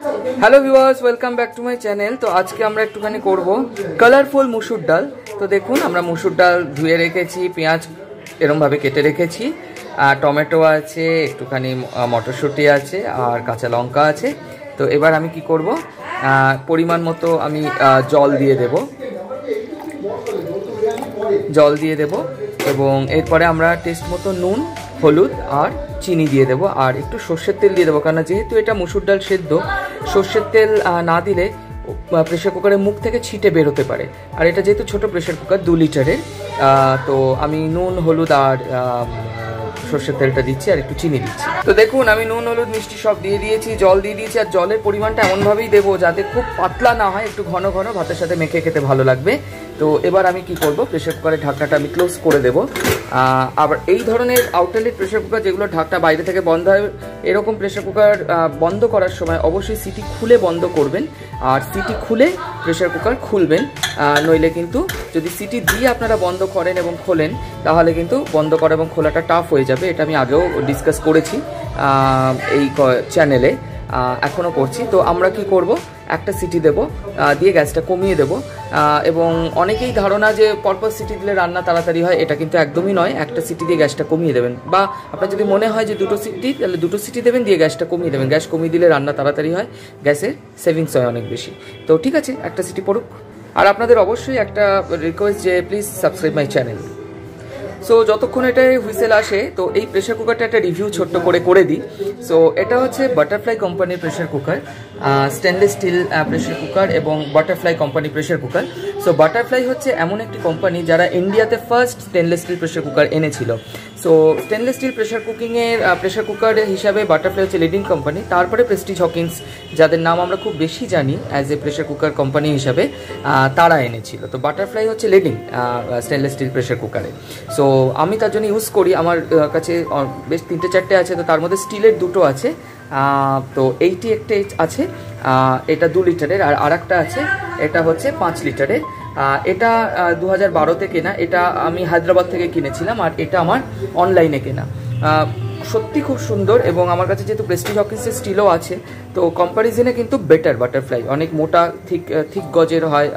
Hello viewers, welcome back to my channel. तो आज के আমরা একটুখানি করব কালারফুল মুসুর ডাল। তো দেখুন আমরা মুসুর ডাল ধুয়ে রেখেছি, পেঁয়াজ এরকম ভাবে কেটে রেখেছি, আর টমেটো আছে, একটুখানি মটরশুঁটি আছে, আর কাঁচা লঙ্কা আছে। তো এবার আমি কি করব, পরিমাণ মতো আমি জল দিয়ে দেব এবং এরপরে আমরা টেস্ট মতো নুন, হলুদ আর চিনি দিয়ে দেবো, আর একটু সর্ষের তেল দিয়ে দেবো, কারণ যেহেতু এটা মুসুর ডাল সেদ্ধ, সর্ষের তেল না দিলে প্রেশার কুকারের মুখ থেকে ছিটে বেরোতে পারে। আর এটা যেহেতু ছোট প্রেশার কুকার 2 লিটারের, তো আমি নুন, হলুদ আর সর্ষের তেলটা দিচ্ছি আর একটু চিনি দিচ্ছি। তো দেখুন আমি নুন, হলুদ, মিষ্টি সব দিয়ে দিয়েছি, জল দিয়ে দিয়েছি, আর জলের পরিমাণটা এমনভাবেই দেবো যাতে খুব পাতলা না হয়, একটু ঘন ঘন, ভাতের সাথে মেখে খেতে ভালো লাগবে। তো এবার আমি কি করব, প্রেশার কুকারের ঢাকনাটা আমি ক্লোজ করে দেবো। আবার এই ধরনের আউটলেট প্রেশার কুকার যেগুলো ঢাকনা বাইরে থেকে বন্ধ হয়, এরকম প্রেশার কুকার বন্ধ করার সময় অবশ্যই সিটি খুলে বন্ধ করবেন, আর সিটি খুলে প্রেশার কুকার খুলবেন। নইলে কিন্তু যদি সিটি দিয়ে আপনারা বন্ধ করেন এবং খোলেন, তাহলে কিন্তু বন্ধ করা এবং খোলাটা টাফ হয়ে যাবে। এটা আমি আগেও ডিসকাস করেছি এই চ্যানেলে, এখনও করছি। তো আমরা কি করব, একটা সিটি দেব, দিয়ে গ্যাসটা কমিয়ে দেব। এবং অনেকেই ধারণা যে পরপর সিটি দিলে রান্না তাড়াতাড়ি হয়, এটা কিন্তু একদমই নয়। একটা সিটি দিয়ে গ্যাসটা কমিয়ে দেবেন, বা আপনার যদি মনে হয় যে 2টো সিটি, তাহলে 2টো সিটি দেবেন, দিয়ে গ্যাসটা কমিয়ে দেবেন। গ্যাস কমিয়ে দিলে রান্না তাড়াতাড়ি হয়, গ্যাসের সেভিংস হয় অনেক বেশি। তো ঠিক আছে, একটা সিটি পড়ুক। আর আপনাদের অবশ্যই একটা রিকোয়েস্ট যে please subscribe my channel. So যতক্ষণ এটা হুইসেল আসে, তো এই প্রেশার কুকারটা একটা রিভিউ ছোট্ট করে দিই। সো এটা হচ্ছে বাটারফ্লাই কোম্পানির pressure cooker, stainless steel pressure cooker এবং Butterfly company pressure cooker. So Butterfly হচ্ছে এমন একটি কোম্পানি যারা ইন্ডিয়াতে first stainless steel pressure cooker এনেছিল। So stainless steel pressure cooker হিসাবে বাটারফ্লাই হচ্ছে লিডিং কোম্পানি। তারপরে প্রেস্টিজ হকিন্স, যাদের নাম আমরা খুব বেশি জানি as a pressure cooker company হিসাবে, তারা এনেছিল। তো বাটারফ্লাই হচ্ছে লিডিং স্টেনলেস স্টিল প্রেশার কুকারে। সো আমি তার জন্য ইউজ করি, আমার কাছে বেশ 3-4টে আছে। তো তার মধ্যে স্টিলের 2টো আছে, তো এইটি একটা আছে, এটা 2 লিটারের, আর আরেকটা আছে, এটা হচ্ছে 5 লিটারের। এটা 2012-তে কেনা, এটা আমি হায়দ্রাবাদ থেকে কিনেছিলাম, আর এটা আমার অনলাইনে কেনা। সত্যি খুব সুন্দর, এবং আমার কাছে যেহেতু প্রেস্টিজ হকিন্সের স্টিলও আছে, তো কম্প্যারিজনে কিন্তু বেটার বাটারফ্লাই। অনেক মোটা, ঠিক গজের হয়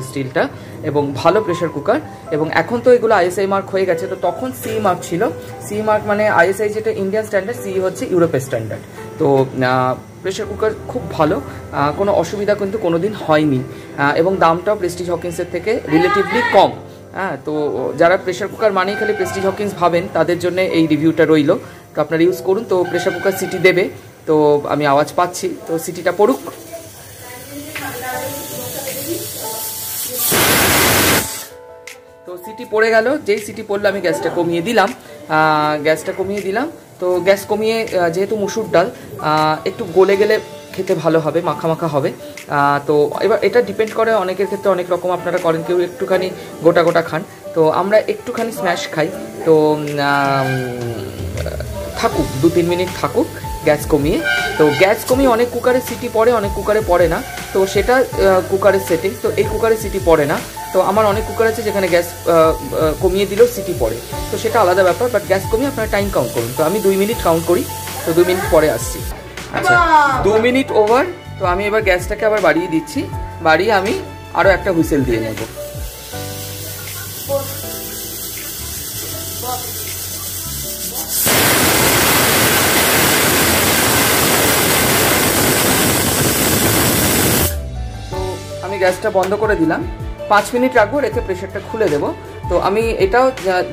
স্টিলটা, এবং ভালো প্রেশার কুকার। এবং এখন তো এগুলো আইএসআই মার্ক হয়ে গেছে, তো তখন সি মার্ক ছিল। সি মার্ক মানে আইএসআই যেটা ইন্ডিয়ান স্ট্যান্ডার্ড, সি হচ্ছে ইউরোপের স্ট্যান্ডার্ড। তো প্রেশার কুকার খুব ভালো, কোনো অসুবিধা কিন্তু কোনোদিন হয়নি, এবং দামটাও প্রেস্টিজ হকিন্সের থেকে রিলেটিভলি কম। তো যারা প্রেশার কুকার মানেই খালি প্রেস্টিজ হকিন্স ভাবেন, তাদের জন্য এই রিভিউটা রইল। তো আপনারা ইউজ করুন। তো প্রেশার কুকার সিটি দেবে, তো আমি আওয়াজ পাচ্ছি, তো সিটিটা পড়ুক। তো সিটি পড়ে গেল, যেই সিটি পড়লো আমি গ্যাসটা কমিয়ে দিলাম। তো গ্যাস কমিয়ে, যেহেতু মুসুর ডাল একটু গলে গেলে খেতে ভালো হবে, মাখা মাখা হবে। তো এবার এটা ডিপেন্ড করে, অনেকের ক্ষেত্রে অনেক রকম আপনারা করেন, কেউ একটুখানি গোটা খান, তো আমরা একটুখানি স্ম্যাশ খাই। তো থাকুক 2-3 মিনিট থাকুক গ্যাস কমিয়ে। তো গ্যাস কমিয়ে অনেক কুকারে সিটি পড়ে, অনেক কুকারে পড়ে না, তো সেটা কুকারের সেটিংস। তো এই কুকারে সিটি পড়ে না, তো আমার অনেক কুকার আছে যেখানে গ্যাস কমিয়ে দিলেও সিটি পড়ে, তো সেটা আলাদা ব্যাপার। বাট গ্যাস কমিয়ে আপনারা টাইম কাউন্ট করুন। তো আমি 2 মিনিট কাউন্ট করি, তো 2 মিনিট পরে আসছি। আচ্ছা, 2 মিনিট ওভার। তো আমি এবার গ্যাসটাকে আবার বাড়িয়ে দিচ্ছি, বাড়িয়ে আমি আরও একটা হুইসেল দিয়ে নেব। আমি গ্যাসটা বন্ধ করে দিলাম, 5 মিনিট রাখবো, রেখে প্রেশারটা খুলে দেবো। তো আমি এটাও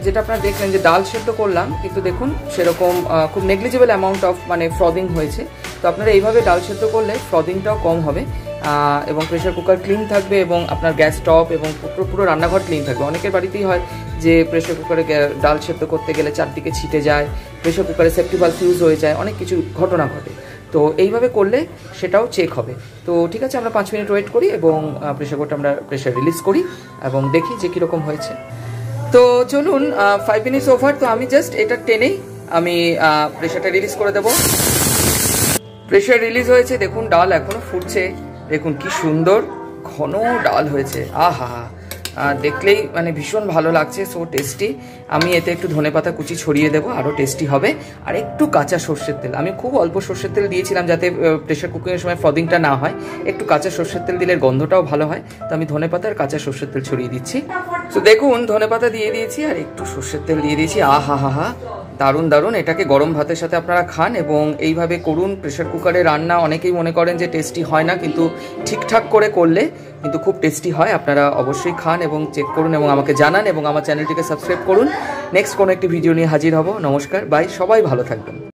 যেটা আপনারা দেখলেন যে ডাল সেদ্ধ করলাম, কিন্তু দেখুন সেরকম খুব নেগলিজেবল অ্যামাউন্ট অফ ফ্রদিং হয়েছে। তো আপনারা এইভাবে ডাল সেদ্ধ করলে ফ্রদিংটাও কম হবে, এবং প্রেশার কুকার ক্লিন থাকবে, এবং আপনার গ্যাস টপ এবং পুরো রান্নাঘর ক্লিন থাকবে। অনেকের বাড়িতেই হয় যে প্রেশার কুকারে ডাল সেদ্ধ করতে গেলে চারদিকে ছিটে যায়, প্রেশার কুকারে সেফটি ভালভ ফিউজ হয়ে যায়, অনেক কিছু ঘটনা ঘটে। তো এইভাবে করলে সেটাও চেক হবে। তো ঠিক আছে, আমরা 5 মিনিট ওয়েট করি, এবং প্রেশার কুকারটা আমরা প্রেশার রিলিজ করি এবং দেখি যে কীরকম হয়েছে। তো চলুন, 5 মিনিটস ওভার। তো আমি জাস্ট এটা টেনেই আমি প্রেশারটা রিলিজ করে দেবো। প্রেশার রিলিজ হয়েছে, দেখুন ডাল এখনো ফুটছে, দেখুন কি সুন্দর ঘন ডাল হয়েছে। আহা, দেখলেই মানে ভীষণ ভালো লাগছে, সো টেস্টি। আমি এতে একটু ধনেপাতা কুচি ছড়িয়ে দেবো, আরও টেস্টি হবে। আর একটু কাঁচা সর্ষের তেল, আমি খুব অল্প সর্ষের তেল দিয়েছিলাম যাতে প্রেশার কুকিংয়ের সময় ফ্রদিংটা না হয়। একটু কাঁচা সর্ষের তেল দিলে গন্ধটাও ভালো হয়, তো আমি ধনেপাতা আর কাঁচা সর্ষের তেল ছড়িয়ে দিচ্ছি। তো দেখুন ধনেপাতা দিয়ে দিয়েছি আর একটু সর্ষের তেল দিয়ে দিয়েছি। আহা হা হা, দারুণ দারুণ। এটাকে গরম ভাতের সাথে আপনারা খান এবং এইভাবে করুন। প্রেশার কুকারে রান্না অনেকেই মনে করেন যে টেস্টি হয় না, কিন্তু ঠিকঠাক করে করলে কিন্তু খুব টেস্টি হয়। আপনারা অবশ্যই খান এবং চেক করুন এবং আমাকে জানান, এবং আমার চ্যানেলটিকে সাবস্ক্রাইব করুন। নেক্সট কোনো একটি ভিডিও নিয়ে হাজির হব। নমস্কার, বাই, সবাই ভালো থাকবেন।